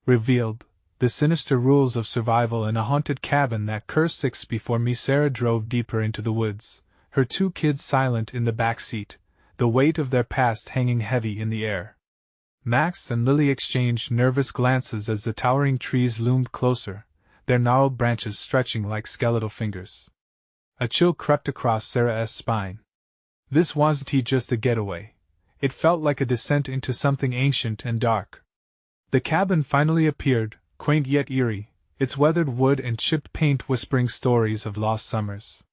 revealed the sinister rules of survival in a haunted cabin that cursed. 6 Before me. Sarah drove deeper into the woods, her 2 kids silent in the back seat, the weight of their past hanging heavy in the air. Max and Lily exchanged nervous glances as the towering trees loomed closer, their gnarled branches stretching like skeletal fingers. A chill crept across Sarah's spine. This wasn't just a getaway. It felt like a descent into something ancient and dark. The cabin finally appeared, quaint yet eerie, its weathered wood and chipped paint whispering stories of lost summers.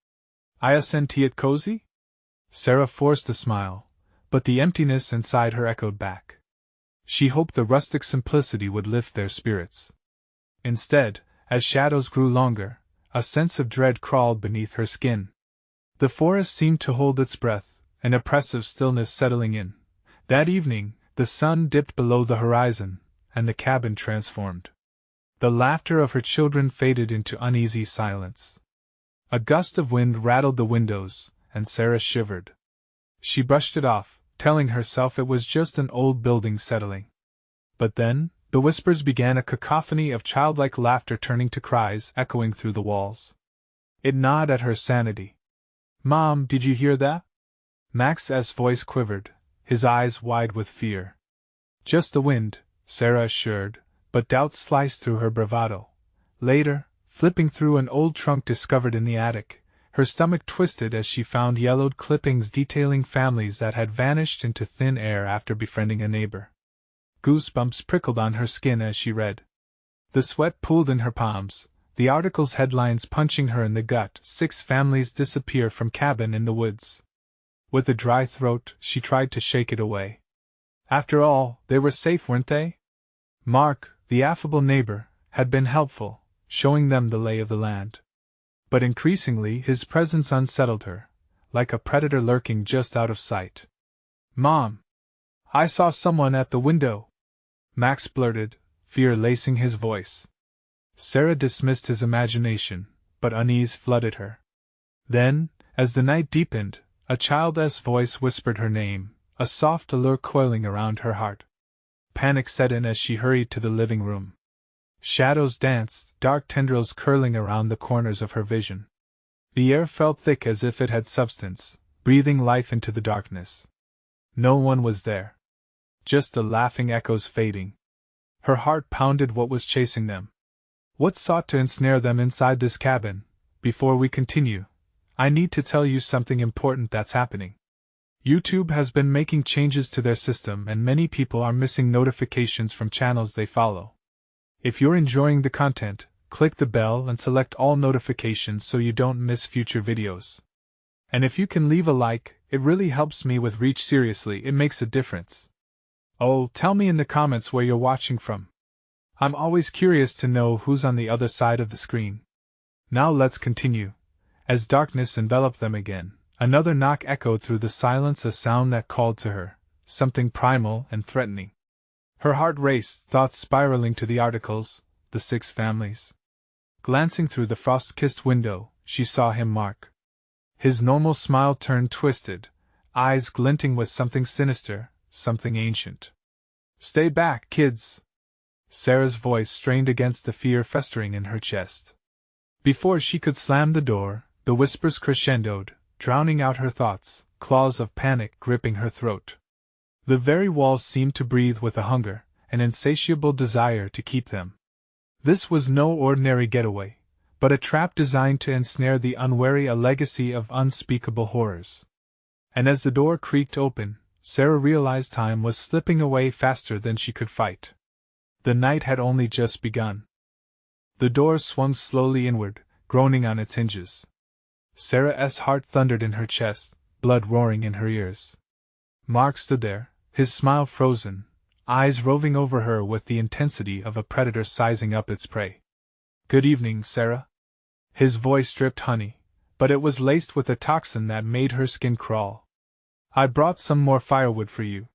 Isn't it cozy? Sarah forced a smile, but the emptiness inside her echoed back. She hoped the rustic simplicity would lift their spirits. Instead, as shadows grew longer, a sense of dread crawled beneath her skin. The forest seemed to hold its breath, an oppressive stillness settling in. That evening, the sun dipped below the horizon, and the cabin transformed. The laughter of her children faded into uneasy silence. A gust of wind rattled the windows, and Sarah shivered. She brushed it off, telling herself it was just an old building settling. But then, the whispers began, a cacophony of childlike laughter turning to cries echoing through the walls. It gnawed at her sanity. "Mom, did you hear that?" Max's voice quivered, his eyes wide with fear. "Just the wind," Sarah assured, but doubt sliced through her bravado. Later, flipping through an old trunk discovered in the attic, her stomach twisted as she found yellowed clippings detailing families that had vanished into thin air after befriending a neighbor. Goosebumps prickled on her skin as she read. The sweat pooled in her palms, the article's headlines punching her in the gut. 6 families disappear from cabin in the woods. With a dry throat, she tried to shake it away. After all, they were safe, weren't they? Mark, the affable neighbor, had been helpful, showing them the lay of the land. But increasingly his presence unsettled her, like a predator lurking just out of sight. "Mom! I saw someone at the window!" Max blurted, fear lacing his voice. Sarah dismissed his imagination, but unease flooded her. Then, as the night deepened, a child's voice whispered her name, a soft allure coiling around her heart. Panic set in as she hurried to the living room. Shadows danced, dark tendrils curling around the corners of her vision. The air felt thick as if it had substance, breathing life into the darkness. No one was there. Just the laughing echoes fading. Her heart pounded. What was chasing them? What sought to ensnare them inside this cabin? Before we continue, I need to tell you something important that's happening. YouTube has been making changes to their system and many people are missing notifications from channels they follow. If you're enjoying the content, click the bell and select all notifications so you don't miss future videos. And if you can leave a like, it really helps me with reach. Seriously, it makes a difference. Oh, tell me in the comments where you're watching from. I'm always curious to know who's on the other side of the screen. Now let's continue. As darkness enveloped them again, another knock echoed through the silence, a sound that called to her, something primal and threatening. Her heart raced, thoughts spiraling to the articles, the 6 families. Glancing through the frost-kissed window, she saw him, Mark. His normal smile turned twisted, eyes glinting with something sinister, something ancient. "Stay back, kids!" Sarah's voice strained against the fear festering in her chest. Before she could slam the door, the whispers crescendoed, drowning out her thoughts, claws of panic gripping her throat. The very walls seemed to breathe with a hunger, an insatiable desire to keep them. This was no ordinary getaway, but a trap designed to ensnare the unwary, a legacy of unspeakable horrors. And as the door creaked open, Sarah realized time was slipping away faster than she could fight. The night had only just begun. The door swung slowly inward, groaning on its hinges. Sarah's heart thundered in her chest, blood roaring in her ears. Mark stood there, his smile frozen, eyes roving over her with the intensity of a predator sizing up its prey. "Good evening, Sarah." His voice dripped honey, but it was laced with a toxin that made her skin crawl. "I brought some more firewood for you.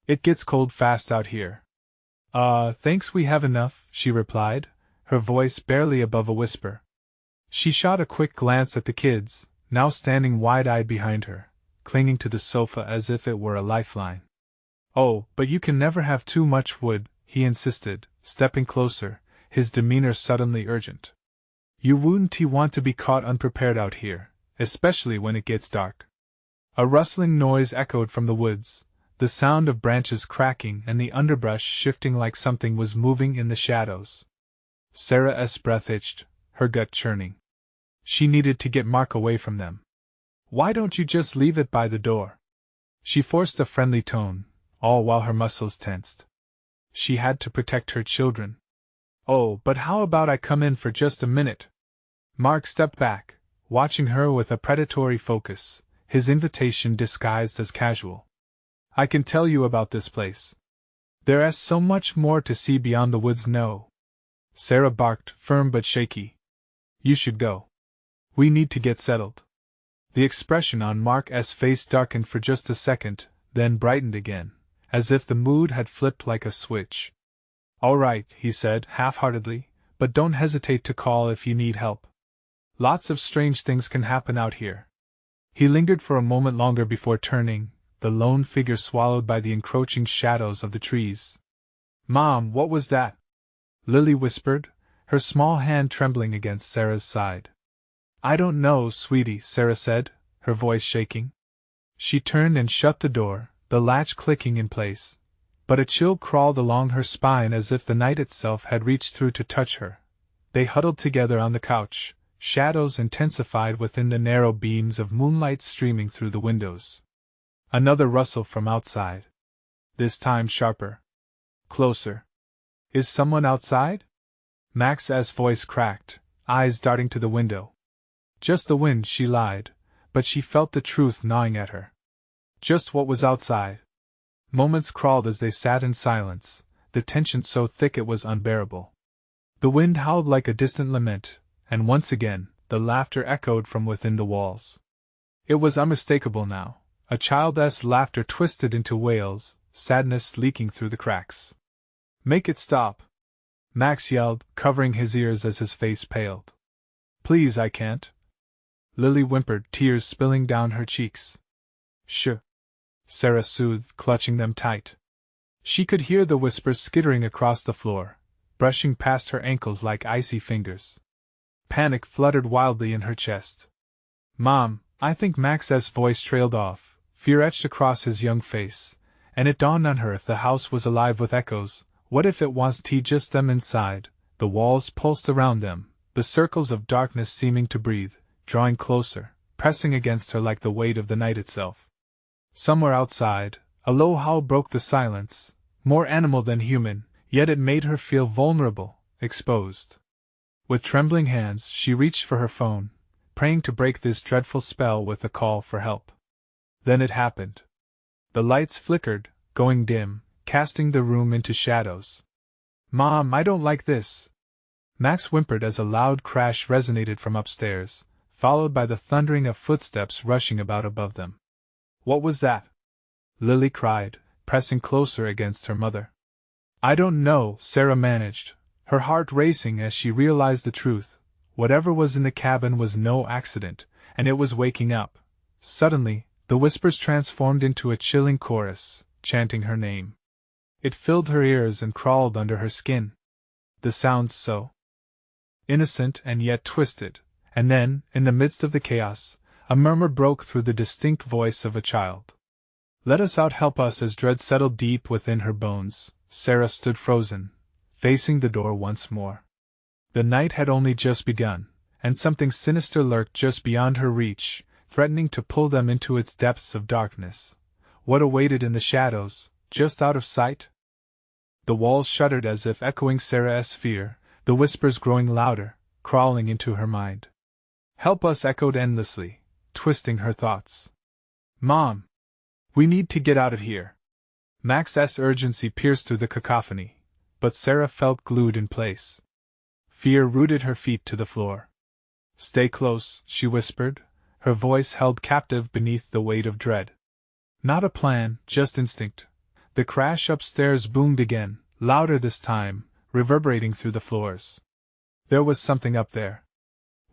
It gets cold fast out here." Thanks, we have enough," she replied, her voice barely above a whisper. She shot a quick glance at the kids, now standing wide-eyed behind her, clinging to the sofa as if it were a lifeline. "Oh, but you can never have too much wood," he insisted, stepping closer, his demeanor suddenly urgent. You wouldn't want to be caught unprepared out here, especially when it gets dark. A rustling noise echoed from the woods, the sound of branches cracking and the underbrush shifting like something was moving in the shadows. Sarah's breath itched, her gut churning. She needed to get Mark away from them. Why don't you just leave it by the door? She forced a friendly tone, all while her muscles tensed. She had to protect her children. Oh, but how about I come in for just a minute? Mark stepped back, watching her with a predatory focus, his invitation disguised as casual. I can tell you about this place. There's so much more to see beyond the woods. No. Sarah barked, firm but shaky. You should go. We need to get settled. The expression on Mark's face darkened for just a second, then brightened again, as if the mood had flipped like a switch. All right, he said half-heartedly, but don't hesitate to call if you need help. Lots of strange things can happen out here. He lingered for a moment longer before turning, the lone figure swallowed by the encroaching shadows of the trees. Mom, what was that? Lily whispered, her small hand trembling against Sarah's side. I don't know, sweetie, Sarah said, her voice shaking. She turned and shut the door, the latch clicking in place, but a chill crawled along her spine as if the night itself had reached through to touch her. They huddled together on the couch, shadows intensified within the narrow beams of moonlight streaming through the windows. Another rustle from outside. This time sharper. Closer. Is someone outside? Max's voice cracked, eyes darting to the window. Just the wind, she lied, but she felt the truth gnawing at her. Just what was outside? Moments crawled as they sat in silence, the tension so thick it was unbearable. The wind howled like a distant lament, and once again, the laughter echoed from within the walls. It was unmistakable now, a child's laughter twisted into wails, sadness leaking through the cracks. Make it stop! Max yelled, covering his ears as his face paled. Please, I can't. Lily whimpered, tears spilling down her cheeks. Shh! Sarah soothed, clutching them tight. She could hear the whispers skittering across the floor, brushing past her ankles like icy fingers. Panic fluttered wildly in her chest. Mom, I think Max's voice trailed off, fear etched across his young face, and it dawned on her if the house was alive with echoes, what if it wasn't just them inside? The walls pulsed around them, the circles of darkness seeming to breathe, drawing closer, pressing against her like the weight of the night itself. Somewhere outside, a low howl broke the silence, more animal than human, yet it made her feel vulnerable, exposed. With trembling hands, she reached for her phone, praying to break this dreadful spell with a call for help. Then it happened. The lights flickered, going dim, casting the room into shadows. Mom, I don't like this. Max whimpered as a loud crash resonated from upstairs, followed by the thundering of footsteps rushing about above them. What was that? Lily cried, pressing closer against her mother. I don't know, Sarah managed, her heart racing as she realized the truth. Whatever was in the cabin was no accident, and it was waking up. Suddenly, the whispers transformed into a chilling chorus, chanting her name. It filled her ears and crawled under her skin. The sounds so innocent and yet twisted, and then, in the midst of the chaos, a murmur broke through the distinct voice of a child. Let us out, help us. As dread settled deep within her bones, Sarah stood frozen, facing the door once more. The night had only just begun, and something sinister lurked just beyond her reach, threatening to pull them into its depths of darkness. What awaited in the shadows, just out of sight? The walls shuddered as if echoing Sarah's fear, the whispers growing louder, crawling into her mind. Help us echoed endlessly, twisting her thoughts. Mom! We need to get out of here. Max's urgency pierced through the cacophony, but Sarah felt glued in place. Fear rooted her feet to the floor. Stay close, she whispered, her voice held captive beneath the weight of dread. Not a plan, just instinct. The crash upstairs boomed again, louder this time, reverberating through the floors. There was something up there.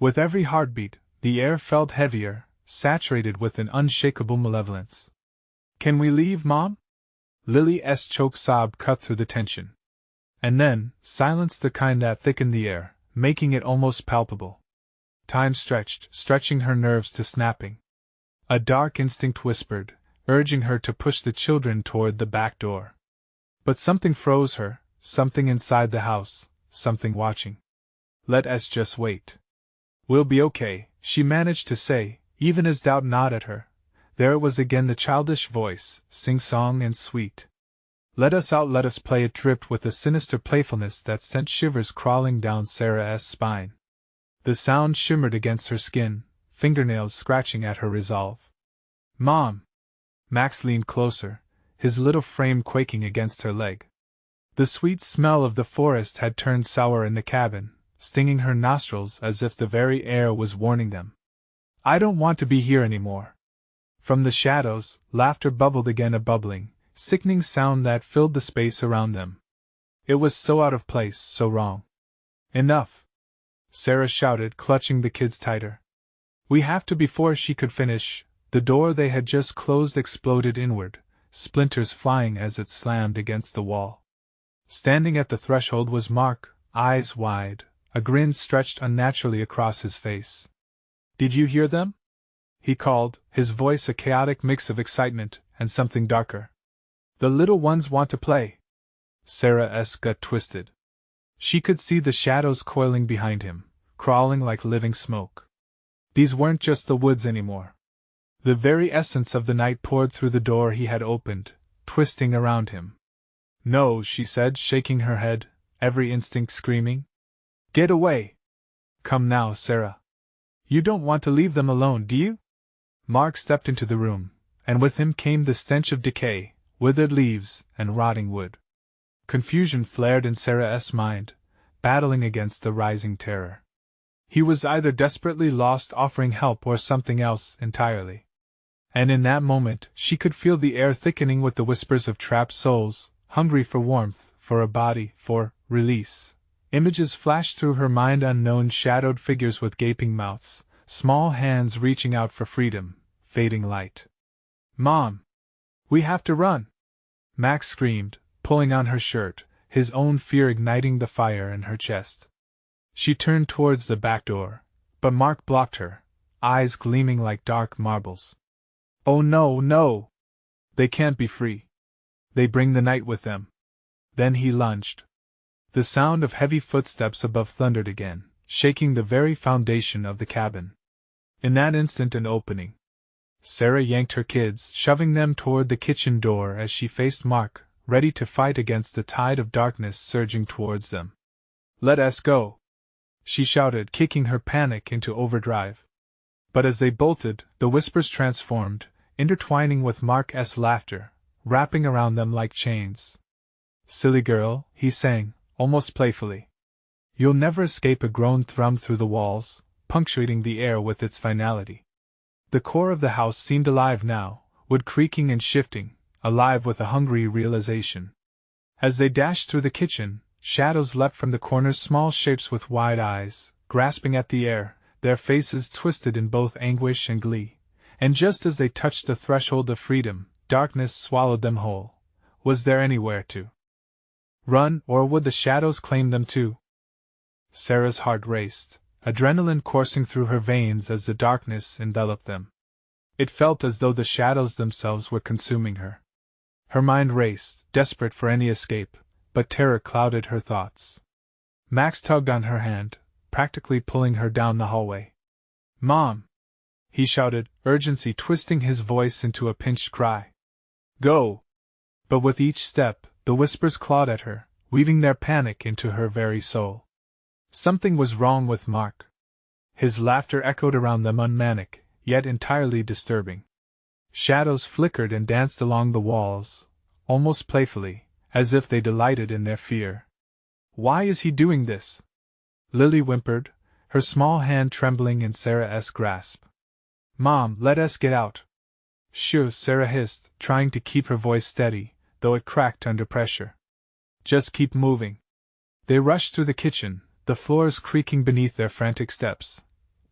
With every heartbeat, the air felt heavier, saturated with an unshakable malevolence. Can we leave, Mom? Lily's choke sob cut through the tension. And then, silence the kind that thickened the air, making it almost palpable. Time stretched, stretching her nerves to snapping. A dark instinct whispered, urging her to push the children toward the back door. But something froze her, something inside the house, something watching. Let us just wait. We'll be okay, she managed to say, even as doubt gnawed at her. There it was again, the childish voice, sing-song and sweet. Let us out, let us play. It dripped with a sinister playfulness that sent shivers crawling down Sarah's spine. The sound shimmered against her skin, fingernails scratching at her resolve. Mom! Max leaned closer, his little frame quaking against her leg. The sweet smell of the forest had turned sour in the cabin, stinging her nostrils as if the very air was warning them. I don't want to be here anymore. From the shadows, laughter bubbled again, a bubbling, sickening sound that filled the space around them. It was so out of place, so wrong. Enough! Sarah shouted, clutching the kids tighter. We have to. Before she could finish, the door they had just closed exploded inward, splinters flying as it slammed against the wall. Standing at the threshold was Mark, eyes wide, a grin stretched unnaturally across his face. Did you hear them? He called, his voice a chaotic mix of excitement and something darker. The little ones want to play. Sarah's gut twisted. She could see the shadows coiling behind him, crawling like living smoke. These weren't just the woods anymore. The very essence of the night poured through the door he had opened, twisting around him. No, she said, shaking her head, every instinct screaming. Get away! Come now, Sarah. You don't want to leave them alone, do you? Mark stepped into the room, and with him came the stench of decay, withered leaves, and rotting wood. Confusion flared in Sarah's mind, battling against the rising terror. He was either desperately lost, offering help, or something else entirely. And in that moment, she could feel the air thickening with the whispers of trapped souls, hungry for warmth, for a body, for release. Images flashed through her mind, unknown shadowed figures with gaping mouths, small hands reaching out for freedom, fading light. Mom! We have to run! Max screamed, pulling on her shirt, his own fear igniting the fire in her chest. She turned towards the back door, but Mark blocked her, eyes gleaming like dark marbles. Oh no, no! They can't be free. They bring the night with them. Then he lunged. The sound of heavy footsteps above thundered again, shaking the very foundation of the cabin. In that instant, an opening. Sarah yanked her kids, shoving them toward the kitchen door as she faced Mark, ready to fight against the tide of darkness surging towards them. Let us go! She shouted, kicking her panic into overdrive. But as they bolted, the whispers transformed, intertwining with Mark's laughter, wrapping around them like chains. Silly girl, he sang, almost playfully. You'll never escape. A groan thrummed through the walls, punctuating the air with its finality. The core of the house seemed alive now, wood creaking and shifting, alive with a hungry realization. As they dashed through the kitchen, shadows leapt from the corners, small shapes with wide eyes, grasping at the air, their faces twisted in both anguish and glee. And just as they touched the threshold of freedom, darkness swallowed them whole. Was there anywhere to run, or would the shadows claim them too? Sarah's heart raced, adrenaline coursing through her veins as the darkness enveloped them. It felt as though the shadows themselves were consuming her. Her mind raced, desperate for any escape, but terror clouded her thoughts. Max tugged on her hand, practically pulling her down the hallway. Mom! He shouted, urgency twisting his voice into a pinched cry. Go! But with each step, the whispers clawed at her, weaving their panic into her very soul. Something was wrong with Mark. His laughter echoed around them, unmanic, yet entirely disturbing. Shadows flickered and danced along the walls, almost playfully, as if they delighted in their fear. Why is he doing this? Lily whimpered, her small hand trembling in Sarah's grasp. Mom, let us get out. Shoo, Sarah hissed, trying to keep her voice steady, though it cracked under pressure. Just keep moving. They rushed through the kitchen, the floors creaking beneath their frantic steps.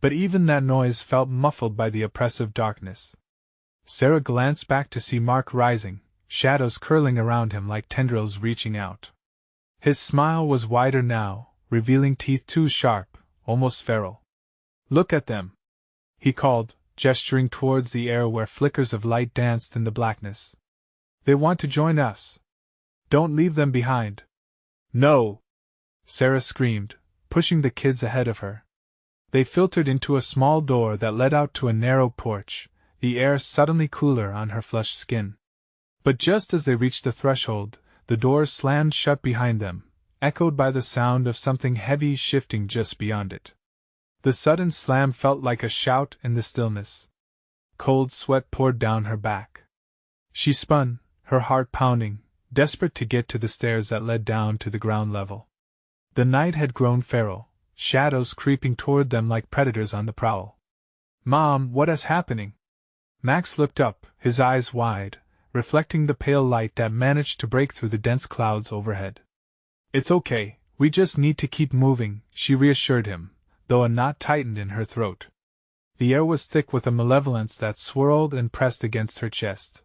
But even that noise felt muffled by the oppressive darkness. Sarah glanced back to see Mark rising, shadows curling around him like tendrils reaching out. His smile was wider now, revealing teeth too sharp, almost feral. "Look at them!" he called, gesturing towards the air where flickers of light danced in the blackness. "They want to join us. Don't leave them behind." "No!" Sarah screamed, pushing the kids ahead of her. They filtered into a small door that led out to a narrow porch, the air suddenly cooler on her flushed skin. But just as they reached the threshold, the door slammed shut behind them, echoed by the sound of something heavy shifting just beyond it. The sudden slam felt like a shout in the stillness. Cold sweat poured down her back. She spun, her heart pounding, desperate to get to the stairs that led down to the ground level. The night had grown feral, shadows creeping toward them like predators on the prowl. "Mom, what is happening?" Max looked up, his eyes wide, reflecting the pale light that managed to break through the dense clouds overhead. "It's okay, we just need to keep moving," she reassured him, though a knot tightened in her throat. The air was thick with a malevolence that swirled and pressed against her chest.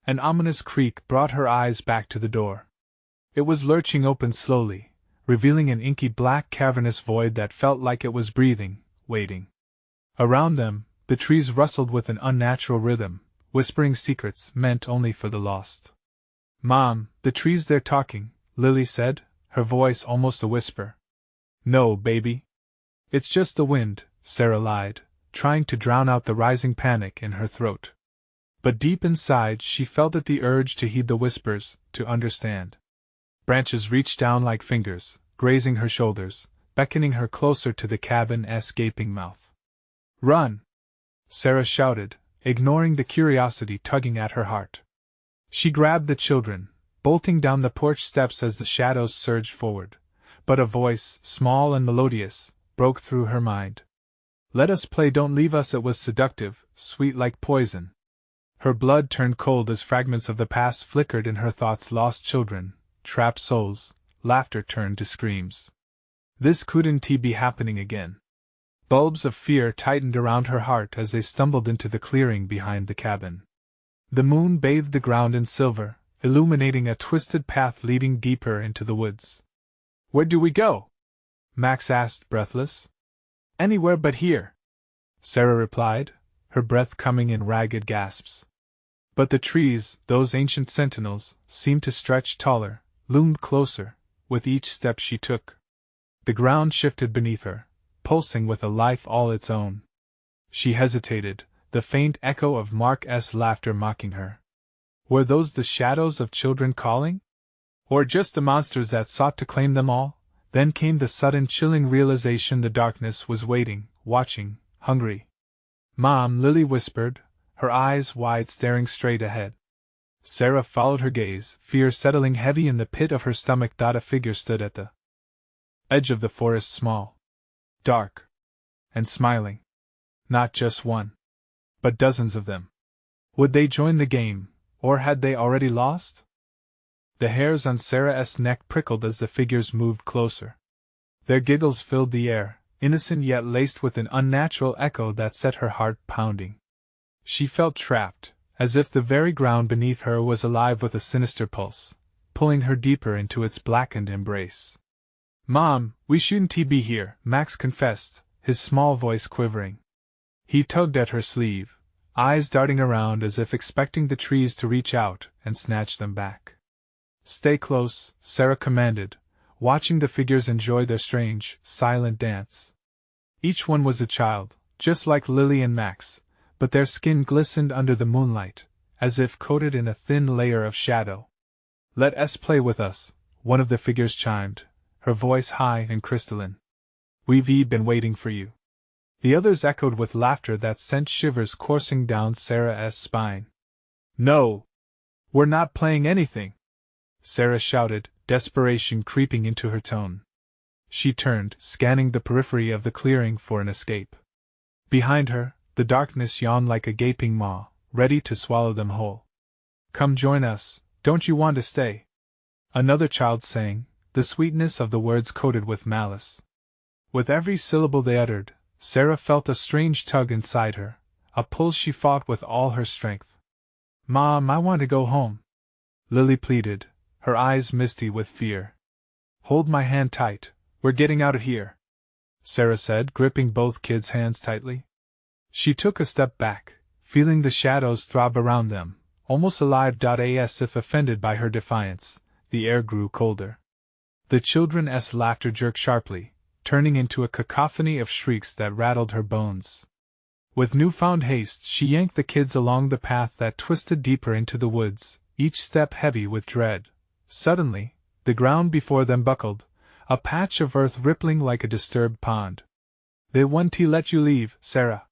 An ominous creak brought her eyes back to the door. It was lurching open slowly, revealing an inky black cavernous void that felt like it was breathing, waiting. Around them, the trees rustled with an unnatural rhythm, whispering secrets meant only for the lost. "Mom, the trees, they're talking," Lily said, her voice almost a whisper. "No, baby. It's just the wind," Sarah lied, trying to drown out the rising panic in her throat. But deep inside she felt it, the urge to heed the whispers, to understand. Branches reached down like fingers, grazing her shoulders, beckoning her closer to the cabin's gaping mouth. "Run!" Sarah shouted, ignoring the curiosity tugging at her heart. She grabbed the children, bolting down the porch steps as the shadows surged forward. But a voice, small and melodious, broke through her mind. "Let us play, don't leave us." It was seductive, sweet like poison. Her blood turned cold as fragments of the past flickered in her thoughts. Lost children, trapped souls, laughter turned to screams. This couldn't be happening again. Bulbs of fear tightened around her heart as they stumbled into the clearing behind the cabin. The moon bathed the ground in silver, illuminating a twisted path leading deeper into the woods. "Where do we go?" Max asked, breathless. "Anywhere but here," Sarah replied, her breath coming in ragged gasps. But the trees, those ancient sentinels, seemed to stretch taller, loomed closer, with each step she took. The ground shifted beneath her, pulsing with a life all its own. She hesitated, the faint echo of Mark's laughter mocking her. Were those the shadows of children calling? Or just the monsters that sought to claim them all? Then came the sudden chilling realization the darkness was waiting, watching, hungry. "Mom," Lily whispered, her eyes wide, staring straight ahead. Sarah followed her gaze, fear settling heavy in the pit of her stomach. A figure stood at the edge of the forest, small, dark, and smiling. Not just one, but dozens of them. Would they join the game, or had they already lost? The hairs on Sarah's neck prickled as the figures moved closer. Their giggles filled the air, innocent yet laced with an unnatural echo that set her heart pounding. She felt trapped, as if the very ground beneath her was alive with a sinister pulse, pulling her deeper into its blackened embrace. "Mom, we shouldn't be here," Max confessed, his small voice quivering. He tugged at her sleeve, eyes darting around as if expecting the trees to reach out and snatch them back. "Stay close," Sarah commanded, watching the figures enjoy their strange, silent dance. Each one was a child, just like Lily and Max, but their skin glistened under the moonlight, as if coated in a thin layer of shadow. "Let us play with us," one of the figures chimed, her voice high and crystalline. "We've been waiting for you." The others echoed with laughter that sent shivers coursing down Sarah's spine. "No! We're not playing anything!" Sarah shouted, desperation creeping into her tone. She turned, scanning the periphery of the clearing for an escape. Behind her, the darkness yawned like a gaping maw, ready to swallow them whole. "Come join us, don't you want to stay?" Another child sang, the sweetness of the words coated with malice. With every syllable they uttered, Sarah felt a strange tug inside her, a pull she fought with all her strength. "Mom, I want to go home," Lily pleaded, her eyes misty with fear. Hold my hand tight, we're getting out of here, Sarah said, gripping both kids' hands tightly. She took a step back, feeling the shadows throb around them, almost alive. As if offended by her defiance, the air grew colder. The children's laughter jerked sharply, turning into a cacophony of shrieks that rattled her bones. With newfound haste, she yanked the kids along the path that twisted deeper into the woods, each step heavy with dread. Suddenly, the ground before them buckled, a patch of earth rippling like a disturbed pond. "They won't let you leave, Sarah!"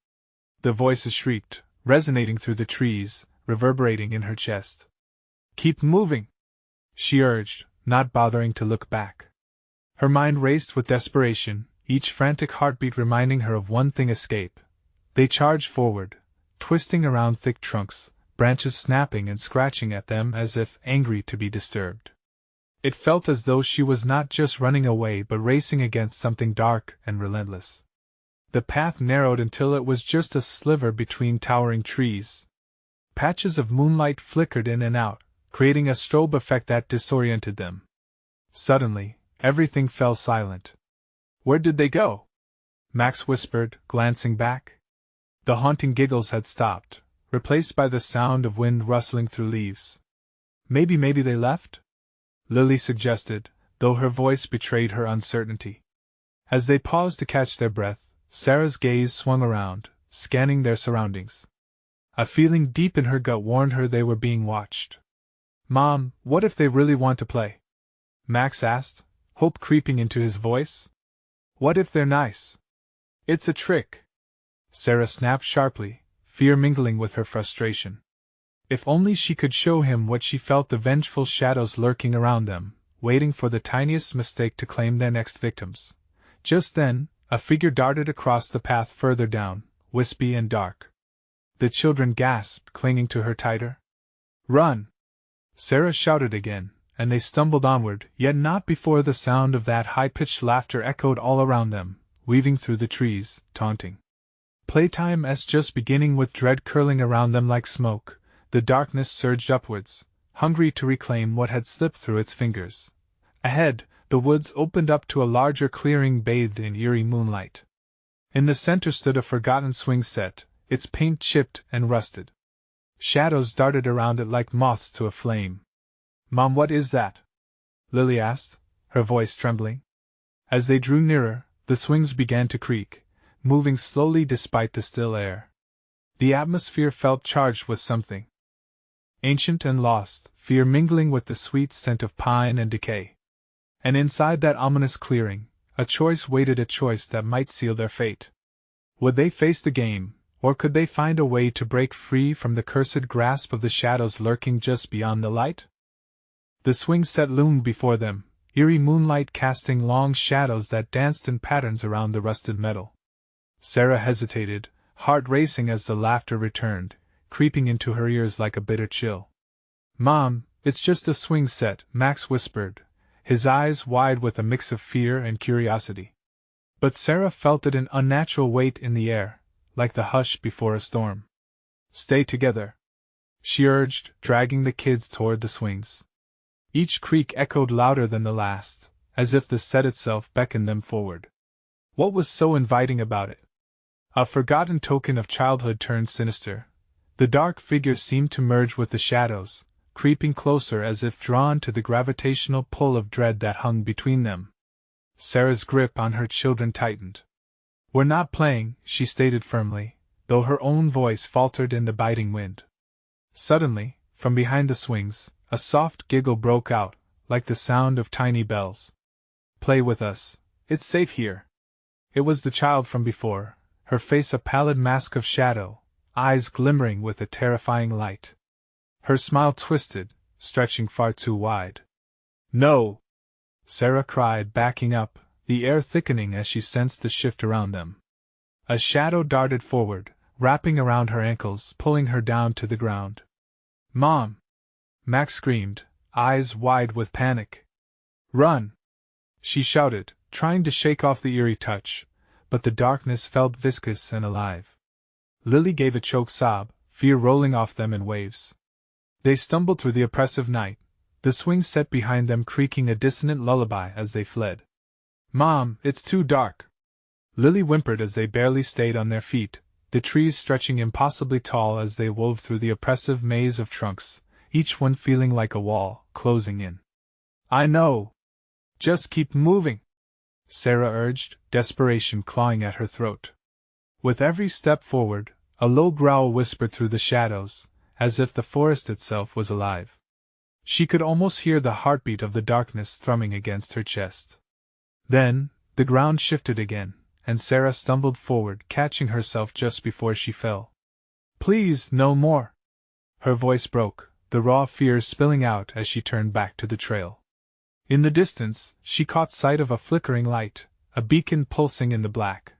The voices shrieked, resonating through the trees, reverberating in her chest. "Keep moving!" she urged, not bothering to look back. Her mind raced with desperation, each frantic heartbeat reminding her of one thing: escape. They charged forward, twisting around thick trunks, branches snapping and scratching at them as if angry to be disturbed. It felt as though she was not just running away but racing against something dark and relentless. The path narrowed until it was just a sliver between towering trees. Patches of moonlight flickered in and out, creating a strobe effect that disoriented them. Suddenly, everything fell silent. "Where did they go?" Max whispered, glancing back. The haunting giggles had stopped, replaced by the sound of wind rustling through leaves. Maybe they left?" Lily suggested, though her voice betrayed her uncertainty. As they paused to catch their breath, Sarah's gaze swung around, scanning their surroundings. A feeling deep in her gut warned her they were being watched. "Mom, what if they really want to play?" Max asked, hope creeping into his voice. "What if they're nice?" "It's a trick," Sarah snapped sharply, fear mingling with her frustration. If only she could show him what she felt, the vengeful shadows lurking around them, waiting for the tiniest mistake to claim their next victims. Just then, a figure darted across the path further down, wispy and dark. The children gasped, clinging to her tighter. "Run!" Sarah shouted again, and they stumbled onward, yet not before the sound of that high-pitched laughter echoed all around them, weaving through the trees, taunting. Playtime's just beginning. With dread curling around them like smoke, the darkness surged upwards, hungry to reclaim what had slipped through its fingers. Ahead, the woods opened up to a larger clearing bathed in eerie moonlight. In the center stood a forgotten swing set, its paint chipped and rusted. Shadows darted around it like moths to a flame. "Mom, what is that?" Lily asked, her voice trembling. As they drew nearer, the swings began to creak, moving slowly despite the still air. The atmosphere felt charged with something ancient and lost, fear mingling with the sweet scent of pine and decay. And inside that ominous clearing, a choice waited, a choice that might seal their fate. Would they face the game, or could they find a way to break free from the cursed grasp of the shadows lurking just beyond the light? The swing set loomed before them, eerie moonlight casting long shadows that danced in patterns around the rusted metal. Sarah hesitated, heart racing as the laughter returned, creeping into her ears like a bitter chill. "Mom, it's just a swing set," Max whispered, his eyes wide with a mix of fear and curiosity. But Sarah felt it, an unnatural weight in the air, like the hush before a storm. "Stay together," she urged, dragging the kids toward the swings. Each creak echoed louder than the last, as if the set itself beckoned them forward. What was so inviting about it? A forgotten token of childhood turned sinister. The dark figures seemed to merge with the shadows, creeping closer as if drawn to the gravitational pull of dread that hung between them. Sarah's grip on her children tightened. "We're not playing," she stated firmly, though her own voice faltered in the biting wind. Suddenly, from behind the swings, a soft giggle broke out, like the sound of tiny bells. "Play with us. It's safe here." It was the child from before, her face a pallid mask of shadow, eyes glimmering with a terrifying light. Her smile twisted, stretching far too wide. "No!" Sarah cried, backing up, the air thickening as she sensed the shift around them. A shadow darted forward, wrapping around her ankles, pulling her down to the ground. "Mom!" Max screamed, eyes wide with panic. "Run!" she shouted, trying to shake off the eerie touch, but the darkness felt viscous and alive. Lily gave a choked sob, fear rolling off them in waves. They stumbled through the oppressive night, the swing set behind them creaking a dissonant lullaby as they fled. "Mom, it's too dark," Lily whimpered as they barely stayed on their feet, the trees stretching impossibly tall as they wove through the oppressive maze of trunks, each one feeling like a wall, closing in. "I know. Just keep moving," Sarah urged, desperation clawing at her throat. With every step forward, a low growl whispered through the shadows, as if the forest itself was alive. She could almost hear the heartbeat of the darkness thrumming against her chest. Then, the ground shifted again, and Sarah stumbled forward, catching herself just before she fell. "Please, no more!" Her voice broke, the raw fear spilling out as she turned back to the trail. In the distance, she caught sight of a flickering light, a beacon pulsing in the black.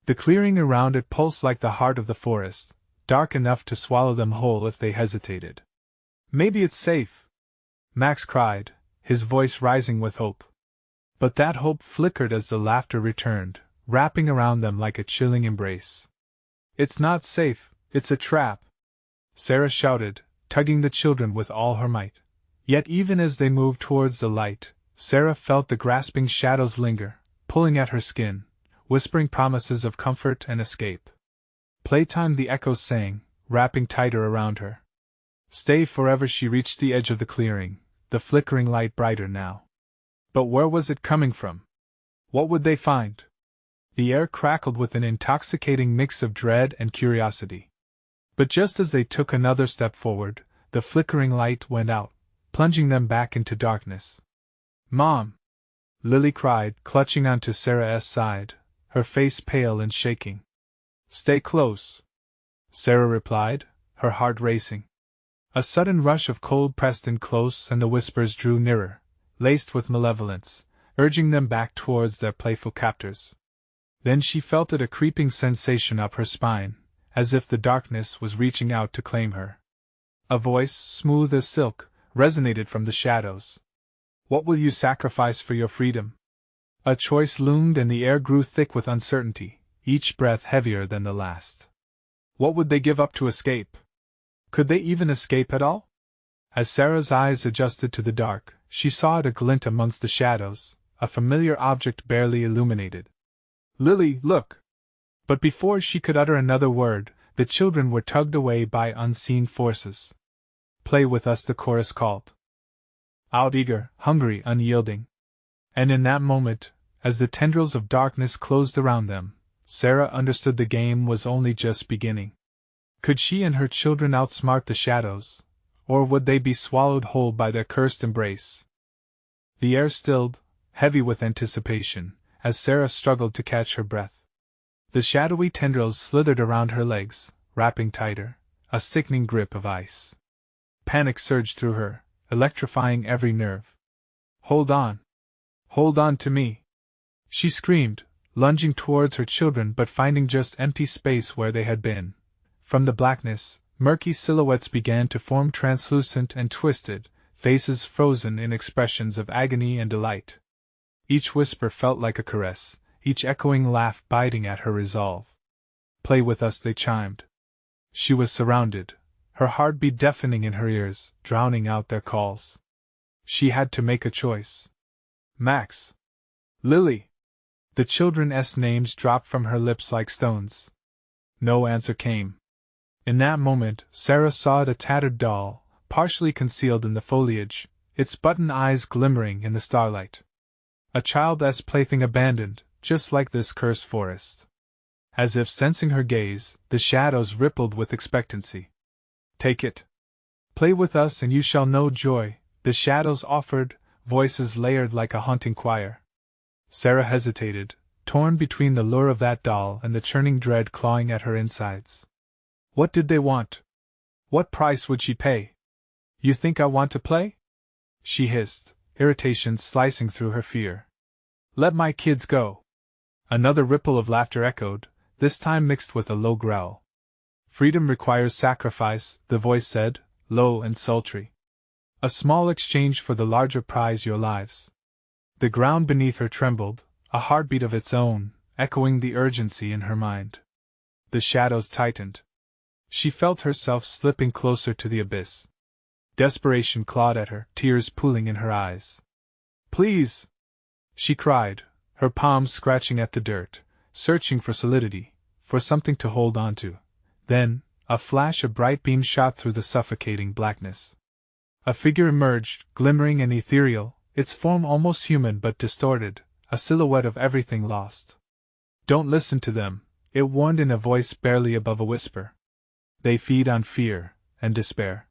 The clearing around it pulsed like the heart of the forest, dark enough to swallow them whole if they hesitated. "Maybe it's safe," Max cried, his voice rising with hope. But that hope flickered as the laughter returned, wrapping around them like a chilling embrace. "It's not safe, it's a trap," Sarah shouted, tugging the children with all her might. Yet even as they moved towards the light, Sarah felt the grasping shadows linger, pulling at her skin, whispering promises of comfort and escape. "Playtime," the echoes sang, wrapping tighter around her. "Stay forever." She reached the edge of the clearing, the flickering light brighter now. But where was it coming from? What would they find? The air crackled with an intoxicating mix of dread and curiosity. But just as they took another step forward, the flickering light went out, plunging them back into darkness. "Mom!" Lily cried, clutching onto Sarah's side, her face pale and shaking. "Stay close," Sarah replied, her heart racing. A sudden rush of cold pressed in close and the whispers drew nearer, laced with malevolence, urging them back towards their playful captors. Then she felt it, a creeping sensation up her spine, as if the darkness was reaching out to claim her. A voice, smooth as silk, resonated from the shadows. "What will you sacrifice for your freedom?" A choice loomed and the air grew thick with uncertainty, each breath heavier than the last. What would they give up to escape? Could they even escape at all? As Sarah's eyes adjusted to the dark, she saw it, a glint amongst the shadows, a familiar object barely illuminated. "Lily, look!" But before she could utter another word, the children were tugged away by unseen forces. "Play with us," the chorus called. Out, eager, hungry, unyielding. And in that moment, as the tendrils of darkness closed around them, Sarah understood the game was only just beginning. Could she and her children outsmart the shadows, or would they be swallowed whole by their cursed embrace? The air stilled, heavy with anticipation, as Sarah struggled to catch her breath. The shadowy tendrils slithered around her legs, wrapping tighter, a sickening grip of ice. Panic surged through her, electrifying every nerve. "Hold on! Hold on to me!" she screamed, lunging towards her children but finding just empty space where they had been. From the blackness, murky silhouettes began to form, translucent and twisted, faces frozen in expressions of agony and delight. Each whisper felt like a caress, each echoing laugh biting at her resolve. "Play with us," they chimed. She was surrounded, her heartbeat deafening in her ears, drowning out their calls. She had to make a choice. "Max! Lily!" The children's names dropped from her lips like stones. No answer came. In that moment, Sarah saw it, a tattered doll, partially concealed in the foliage, its button eyes glimmering in the starlight. A child's plaything abandoned, just like this cursed forest. As if sensing her gaze, the shadows rippled with expectancy. "Take it. Play with us and you shall know joy," the shadows offered, voices layered like a haunting choir. Sarah hesitated, torn between the lure of that doll and the churning dread clawing at her insides. What did they want? What price would she pay? "You think I want to play?" she hissed, irritation slicing through her fear. "Let my kids go." Another ripple of laughter echoed, this time mixed with a low growl. "Freedom requires sacrifice," the voice said, low and sultry. "A small exchange for the larger prize, your lives." The ground beneath her trembled, a heartbeat of its own, echoing the urgency in her mind. The shadows tightened. She felt herself slipping closer to the abyss. Desperation clawed at her, tears pooling in her eyes. "Please!" she cried, her palms scratching at the dirt, searching for solidity, for something to hold on to. Then, a flash of bright beam shot through the suffocating blackness. A figure emerged, glimmering and ethereal, its form almost human but distorted, a silhouette of everything lost. "Don't listen to them," it warned in a voice barely above a whisper. "They feed on fear and despair."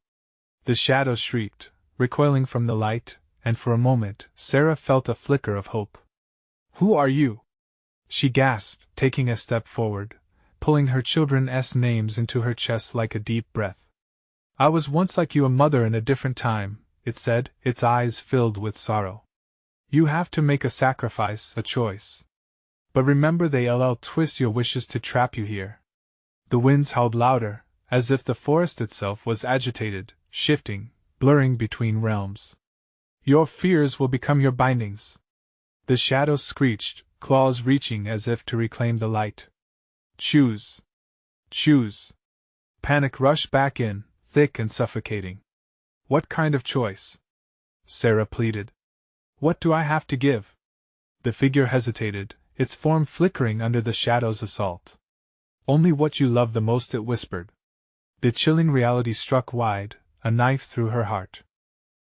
The shadows shrieked, recoiling from the light, and for a moment Sarah felt a flicker of hope. "Who are you?" she gasped, taking a step forward, pulling her children's names into her chest like a deep breath. "I was once like you, a mother in a different time," it said, its eyes filled with sorrow. "You have to make a sacrifice, a choice. But remember, they'll twist your wishes to trap you here." The winds howled louder, as if the forest itself was agitated, shifting, blurring between realms. "Your fears will become your bindings." The shadows screeched, claws reaching as if to reclaim the light. "Choose! Choose!" Panic rushed back in, thick and suffocating. "What kind of choice?" Sarah pleaded. "What do I have to give?" The figure hesitated, its form flickering under the shadow's assault. "Only what you love the most," it whispered. The chilling reality struck wide, a knife through her heart.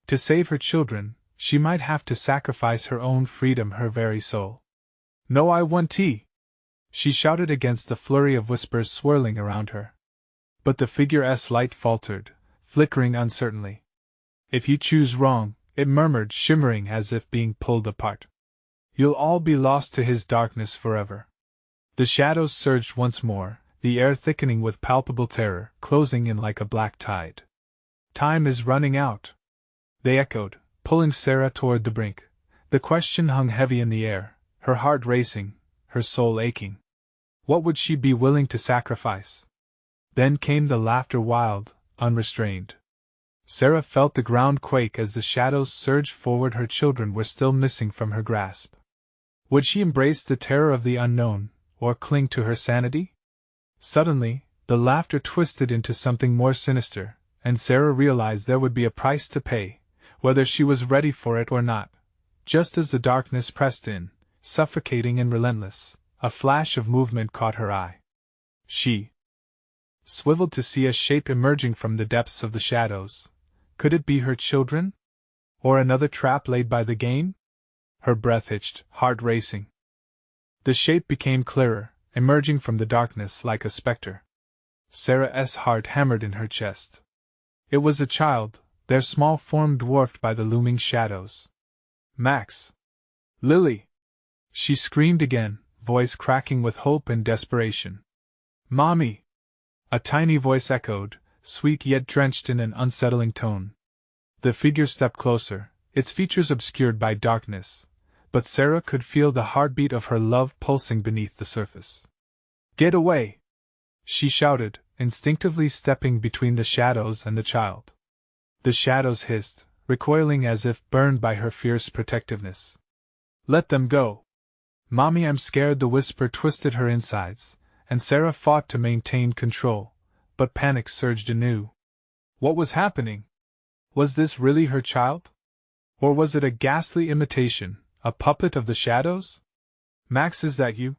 To save her children, she might have to sacrifice her own freedom, her very soul. "No, I want tea!" she shouted against the flurry of whispers swirling around her. But the figure's light faltered, flickering uncertainly. "If you choose wrong," it murmured, shimmering as if being pulled apart, "you'll all be lost to his darkness forever." The shadows surged once more, the air thickening with palpable terror, closing in like a black tide. "Time is running out," they echoed, pulling Sarah toward the brink. The question hung heavy in the air, her heart racing, her soul aching. What would she be willing to sacrifice? Then came the laughter, wild, unrestrained. Sarah felt the ground quake as the shadows surged forward. Her children were still missing from her grasp. Would she embrace the terror of the unknown, or cling to her sanity? Suddenly, the laughter twisted into something more sinister, and Sarah realized there would be a price to pay, whether she was ready for it or not. Just as the darkness pressed in, suffocating and relentless, a flash of movement caught her eye. She swiveled to see a shape emerging from the depths of the shadows. Could it be her children? Or another trap laid by the game? Her breath hitched, heart racing. The shape became clearer, emerging from the darkness like a specter. Sarah's heart hammered in her chest. It was a child, their small form dwarfed by the looming shadows. "Max! Lily!" she screamed again, voice cracking with hope and desperation. "Mommy!" a tiny voice echoed, sweet yet drenched in an unsettling tone. The figure stepped closer, its features obscured by darkness, but Sarah could feel the heartbeat of her love pulsing beneath the surface. "Get away!" she shouted, instinctively stepping between the shadows and the child. The shadows hissed, recoiling as if burned by her fierce protectiveness. "Let them go!" "Mommy, I'm scared," the whisper twisted her insides, and Sarah fought to maintain control, but panic surged anew. What was happening? Was this really her child? Or was it a ghastly imitation, a puppet of the shadows? "Max, is that you?"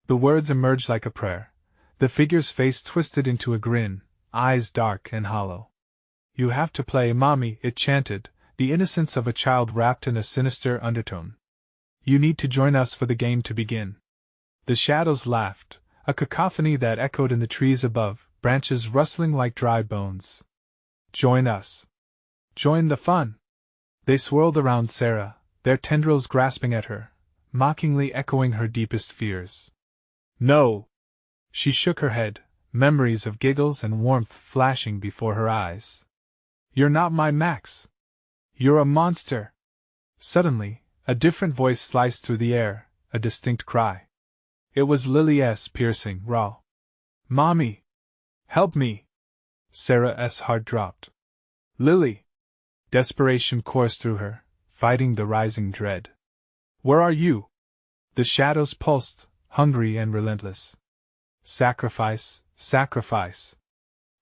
The words emerged like a prayer. The figure's face twisted into a grin, eyes dark and hollow. "You have to play, Mommy," it chanted, the innocence of a child wrapped in a sinister undertone. "You need to join us for the game to begin." The shadows laughed, a cacophony that echoed in the trees above, branches rustling like dry bones. "Join us. Join the fun." They swirled around Sarah, their tendrils grasping at her, mockingly echoing her deepest fears. "No!" She shook her head, memories of giggles and warmth flashing before her eyes. "You're not my Max. You're a monster." Suddenly, a different voice sliced through the air, a distinct cry. It was Lily's, piercing, raw. "Mommy! Help me!" Sarah's heart dropped. "Lily!" Desperation coursed through her, fighting the rising dread. "Where are you?" The shadows pulsed, hungry and relentless. "Sacrifice, sacrifice.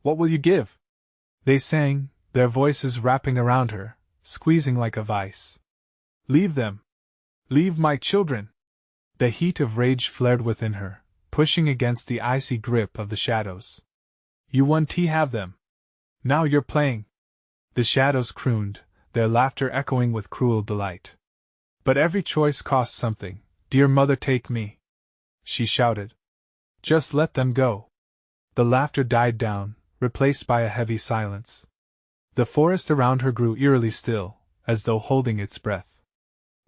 What will you give?" They sang, their voices wrapping around her, squeezing like a vice. Leave them! Leave my children! The heat of rage flared within her, pushing against the icy grip of the shadows. You won't have them. Now you're playing. The shadows crooned, their laughter echoing with cruel delight. But every choice costs something. Dear mother, take me, she shouted. Just let them go. The laughter died down, replaced by a heavy silence. The forest around her grew eerily still, as though holding its breath.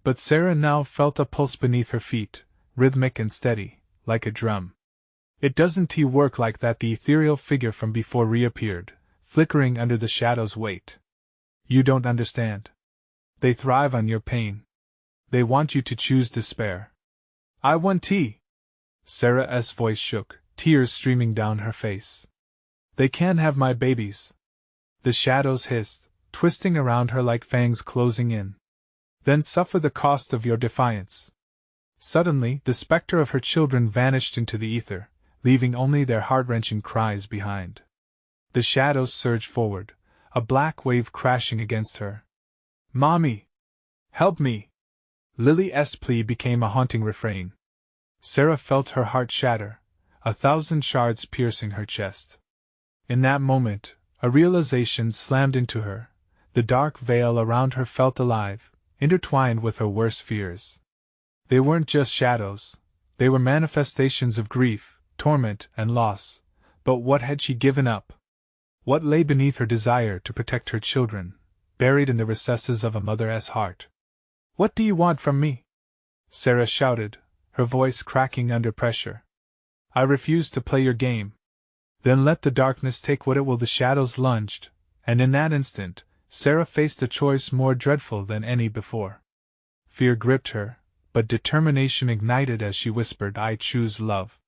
But Sarah now felt a pulse beneath her feet, rhythmic and steady, like a drum. It doesn't work like that, the ethereal figure from before reappeared, flickering under the shadow's weight. You don't understand. They thrive on your pain. They want you to choose despair. I want tea. Sarah's voice shook, tears streaming down her face. They can't have my babies. The shadows hissed, twisting around her like fangs closing in. Then suffer the cost of your defiance. Suddenly, the specter of her children vanished into the ether, leaving only their heart-wrenching cries behind. The shadows surged forward, a black wave crashing against her. Mommy! Help me! Lily's plea became a haunting refrain. Sarah felt her heart shatter, 1,000 shards piercing her chest. In that moment, a realization slammed into her. The dark veil around her felt alive, intertwined with her worst fears. They weren't just shadows, they were manifestations of grief, torment, and loss. But what had she given up? What lay beneath her desire to protect her children, buried in the recesses of a mother's heart? What do you want from me? Sarah shouted, her voice cracking under pressure. I refuse to play your game. Then let the darkness take what it will. The shadows lunged, and in that instant, Sarah faced a choice more dreadful than any before. Fear gripped her, but determination ignited as she whispered, I choose love.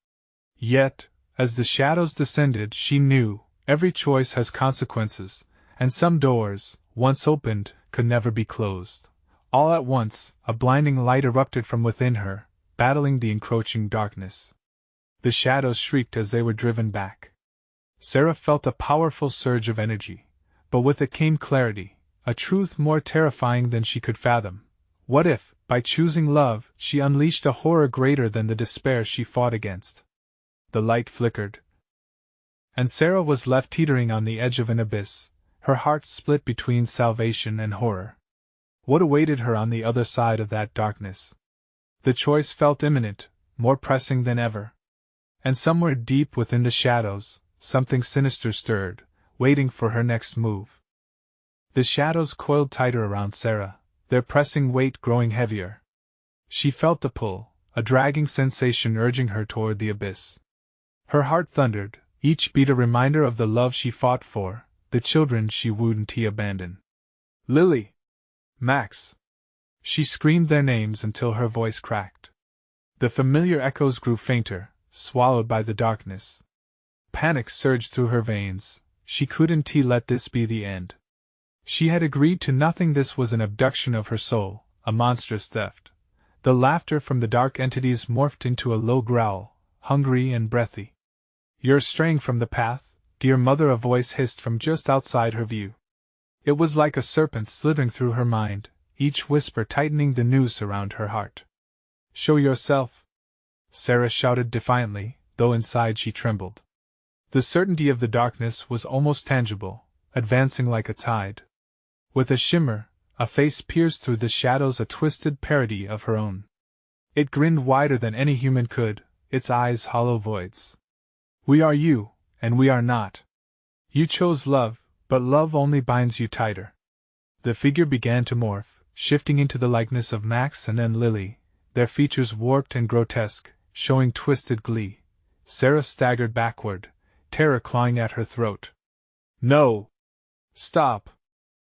Yet, as the shadows descended, she knew, every choice has consequences, and some doors, once opened, could never be closed. All at once, a blinding light erupted from within her, battling the encroaching darkness. The shadows shrieked as they were driven back. Sarah felt a powerful surge of energy, but with it came clarity, a truth more terrifying than she could fathom. What if, by choosing love, she unleashed a horror greater than the despair she fought against? The light flickered, and Sarah was left teetering on the edge of an abyss, her heart split between salvation and horror. What awaited her on the other side of that darkness? The choice felt imminent, more pressing than ever. And somewhere deep within the shadows, something sinister stirred, waiting for her next move. The shadows coiled tighter around Sarah, their pressing weight growing heavier. She felt the pull, a dragging sensation urging her toward the abyss. Her heart thundered, each beat a reminder of the love she fought for, the children she wouldn't abandon. Lily! Max! She screamed their names until her voice cracked. The familiar echoes grew fainter, swallowed by the darkness. Panic surged through her veins. She couldn't let this be the end. She had agreed to nothing. This was an abduction of her soul, a monstrous theft. The laughter from the dark entities morphed into a low growl, hungry and breathy. You're straying from the path, dear mother, a voice hissed from just outside her view. It was like a serpent slithering through her mind, each whisper tightening the noose around her heart. Show yourself! Sarah shouted defiantly, though inside she trembled. The certainty of the darkness was almost tangible, advancing like a tide. With a shimmer, a face pierced through the shadows, a twisted parody of her own. It grinned wider than any human could, its eyes hollow voids. We are you, and we are not. You chose love, but love only binds you tighter. The figure began to morph, shifting into the likeness of Max and then Lily, their features warped and grotesque, showing twisted glee. Sarah staggered backward, terror clawing at her throat. No! Stop!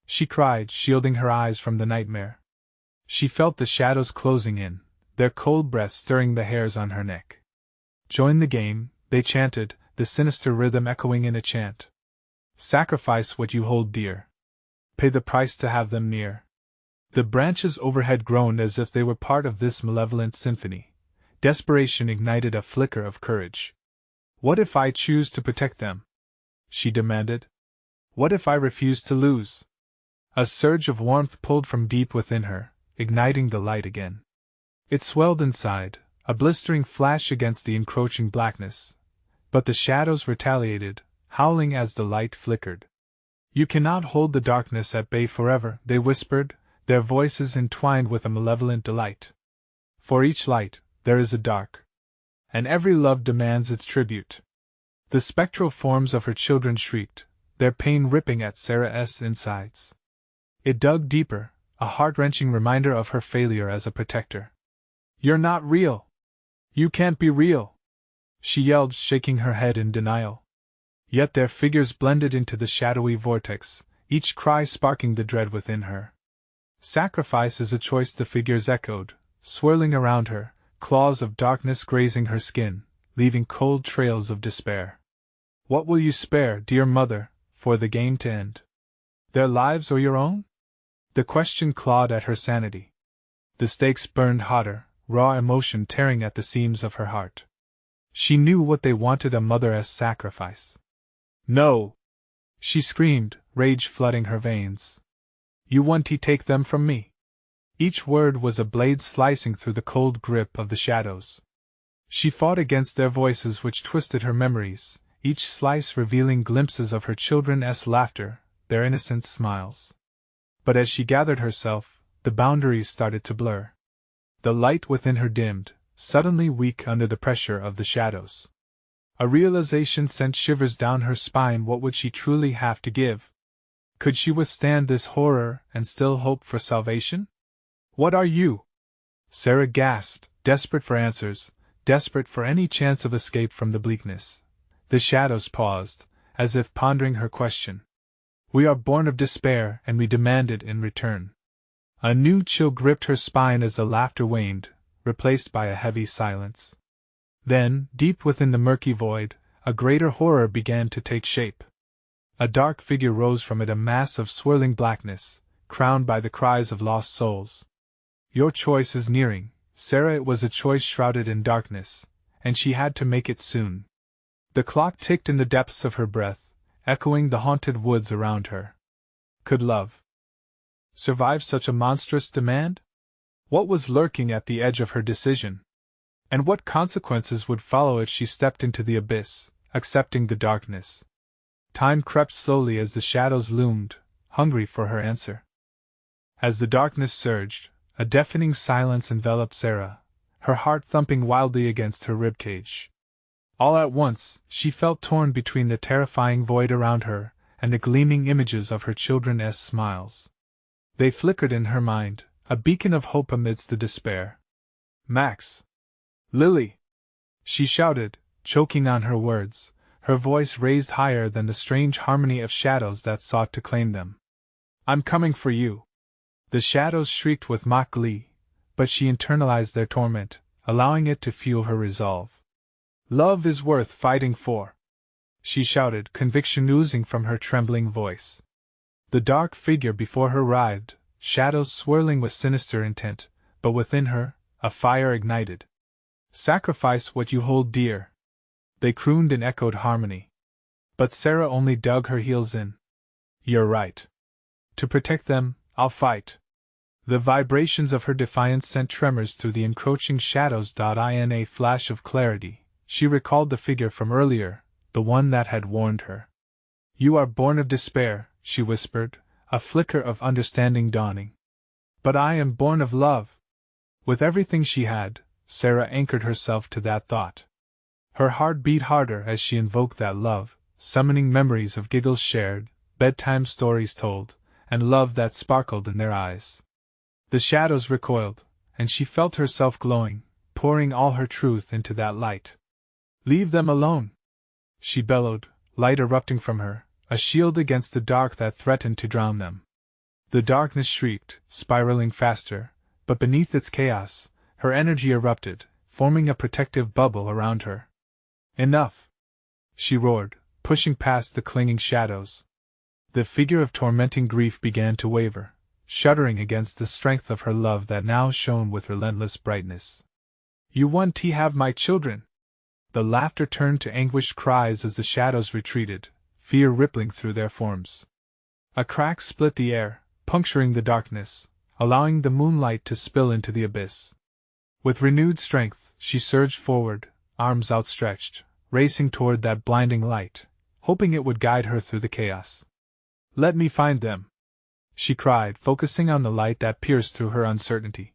She cried, shielding her eyes from the nightmare. She felt the shadows closing in, their cold breath stirring the hairs on her neck. Join the game, they chanted, the sinister rhythm echoing in a chant. Sacrifice what you hold dear. Pay the price to have them near. The branches overhead groaned as if they were part of this malevolent symphony. Desperation ignited a flicker of courage. What if I choose to protect them? She demanded. What if I refuse to lose? A surge of warmth pulled from deep within her, igniting the light again. It swelled inside, a blistering flash against the encroaching blackness. But the shadows retaliated, howling as the light flickered. You cannot hold the darkness at bay forever, they whispered, their voices entwined with a malevolent delight. For each light, there is a dark. And every love demands its tribute. The spectral forms of her children shrieked, their pain ripping at Sarah's insides. It dug deeper, a heart-wrenching reminder of her failure as a protector. You're not real. You can't be real, she yelled, shaking her head in denial. Yet their figures blended into the shadowy vortex, each cry sparking the dread within her. Sacrifice is a choice, the figures echoed, swirling around her, claws of darkness grazing her skin, leaving cold trails of despair. What will you spare, dear mother, for the game to end? Their lives or your own? The question clawed at her sanity. The stakes burned hotter, raw emotion tearing at the seams of her heart. She knew what they wanted, a mother's sacrifice. No! She screamed, rage flooding her veins. You want to take them from me? Each word was a blade slicing through the cold grip of the shadows. She fought against their voices which twisted her memories, each slice revealing glimpses of her children's laughter, their innocent smiles. But as she gathered herself, the boundaries started to blur. The light within her dimmed, suddenly weak under the pressure of the shadows. A realization sent shivers down her spine. What would she truly have to give? Could she withstand this horror and still hope for salvation? What are you? Sarah gasped, desperate for answers, desperate for any chance of escape from the bleakness. The shadows paused, as if pondering her question. We are born of despair, and we demand it in return. A new chill gripped her spine as the laughter waned, replaced by a heavy silence. Then, deep within the murky void, a greater horror began to take shape. A dark figure rose from it, a mass of swirling blackness, crowned by the cries of lost souls. Your choice is nearing, Sarah. It was a choice shrouded in darkness, and she had to make it soon. The clock ticked in the depths of her breath, echoing the haunted woods around her. Could love survive such a monstrous demand? What was lurking at the edge of her decision? And what consequences would follow if she stepped into the abyss, accepting the darkness? Time crept slowly as the shadows loomed, hungry for her answer. As the darkness surged, a deafening silence enveloped Sarah, her heart thumping wildly against her ribcage. All at once, she felt torn between the terrifying void around her and the gleaming images of her children's smiles. They flickered in her mind, a beacon of hope amidst the despair. Max! Lily! She shouted, choking on her words, her voice raised higher than the strange harmony of shadows that sought to claim them. I'm coming for you! The shadows shrieked with mock glee, but she internalized their torment, allowing it to fuel her resolve. Love is worth fighting for! She shouted, conviction oozing from her trembling voice. The dark figure before her writhed, shadows swirling with sinister intent, but within her, a fire ignited. Sacrifice what you hold dear! They crooned in echoed harmony. But Sarah only dug her heels in. You're right. To protect them, I'll fight. The vibrations of her defiance sent tremors through the encroaching shadows. In a flash of clarity, she recalled the figure from earlier, the one that had warned her. You are born of despair, she whispered, a flicker of understanding dawning. But I am born of love. With everything she had, Sarah anchored herself to that thought. Her heart beat harder as she invoked that love, summoning memories of giggles shared, bedtime stories told, and love that sparkled in their eyes. The shadows recoiled, and she felt herself glowing, pouring all her truth into that light. Leave them alone! She bellowed, light erupting from her, a shield against the dark that threatened to drown them. The darkness shrieked, spiraling faster, but beneath its chaos, her energy erupted, forming a protective bubble around her. Enough! She roared, pushing past the clinging shadows. The figure of tormenting grief began to waver, shuddering against the strength of her love that now shone with relentless brightness. You want to have my children? The laughter turned to anguished cries as the shadows retreated, fear rippling through their forms. A crack split the air, puncturing the darkness, allowing the moonlight to spill into the abyss. With renewed strength, she surged forward, arms outstretched, racing toward that blinding light, hoping it would guide her through the chaos. "Let me find them!" she cried, focusing on the light that pierced through her uncertainty.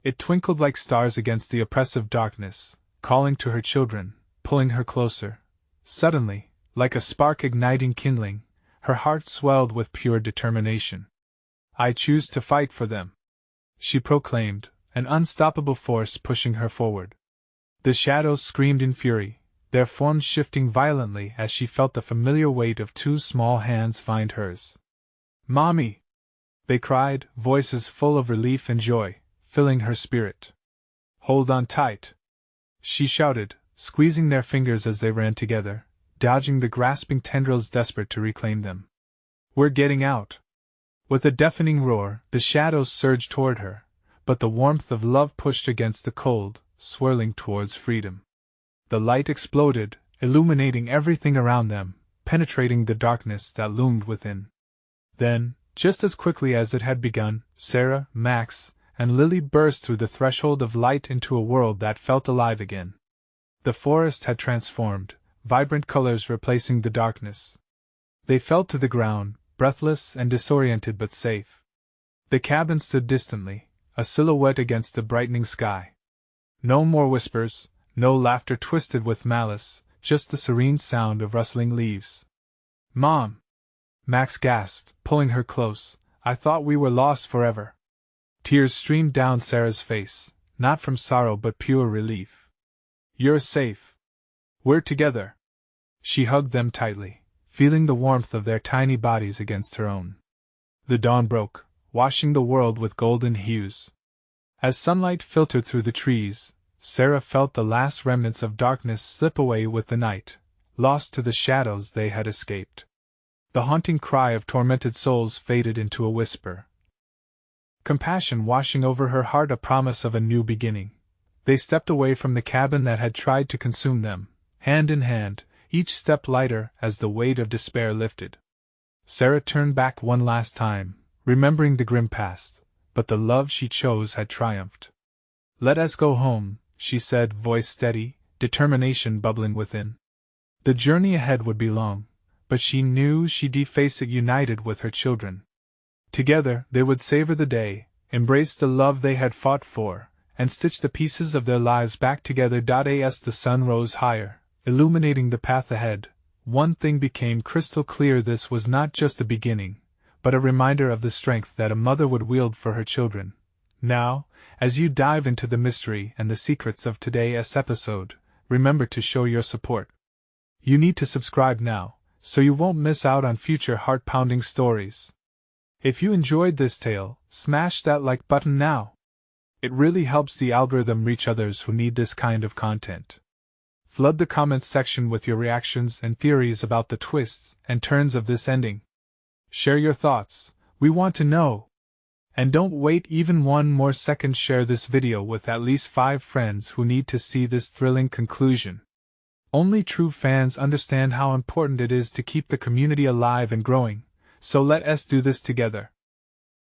It twinkled like stars against the oppressive darkness, calling to her children, pulling her closer. Suddenly, like a spark igniting kindling, her heart swelled with pure determination. "I choose to fight for them," she proclaimed, an unstoppable force pushing her forward. The shadows screamed in fury, their forms shifting violently as she felt the familiar weight of two small hands find hers. "Mommy!" they cried, voices full of relief and joy, filling her spirit. "Hold on tight!" she shouted, squeezing their fingers as they ran together, dodging the grasping tendrils desperate to reclaim them. "We're getting out!" With a deafening roar, the shadows surged toward her, but the warmth of love pushed against the cold, swirling towards freedom. The light exploded, illuminating everything around them, penetrating the darkness that loomed within. Then, just as quickly as it had begun, Sarah, Max, and Lily burst through the threshold of light into a world that felt alive again. The forest had transformed, vibrant colors replacing the darkness. They fell to the ground, breathless and disoriented but safe. The cabin stood distantly, a silhouette against the brightening sky. No more whispers, no laughter twisted with malice, just the serene sound of rustling leaves. "Mom!" Max gasped, pulling her close. "I thought we were lost forever." Tears streamed down Sarah's face, not from sorrow but pure relief. "You're safe. We're together." She hugged them tightly, feeling the warmth of their tiny bodies against her own. The dawn broke, washing the world with golden hues. As sunlight filtered through the trees, Sarah felt the last remnants of darkness slip away with the night, lost to the shadows they had escaped. The haunting cry of tormented souls faded into a whisper. Compassion washing over her heart, a promise of a new beginning. They stepped away from the cabin that had tried to consume them, hand in hand, each step lighter as the weight of despair lifted. Sarah turned back one last time, remembering the grim past, but the love she chose had triumphed. "Let us go home," she said, voice steady, determination bubbling within. The journey ahead would be long, but she knew she'd face it united with her children. Together, they would savor the day, embrace the love they had fought for, and stitch the pieces of their lives back together. As the sun rose higher, illuminating the path ahead, one thing became crystal clear: this was not just the beginning, but a reminder of the strength that a mother would wield for her children. Now, as you dive into the mystery and the secrets of today's episode, remember to show your support. You need to subscribe now, so you won't miss out on future heart-pounding stories. If you enjoyed this tale, smash that like button now. It really helps the algorithm reach others who need this kind of content. Flood the comments section with your reactions and theories about the twists and turns of this ending. Share your thoughts, we want to know. And don't wait even one more second, share this video with at least 5 friends who need to see this thrilling conclusion. Only true fans understand how important it is to keep the community alive and growing, so let us do this together.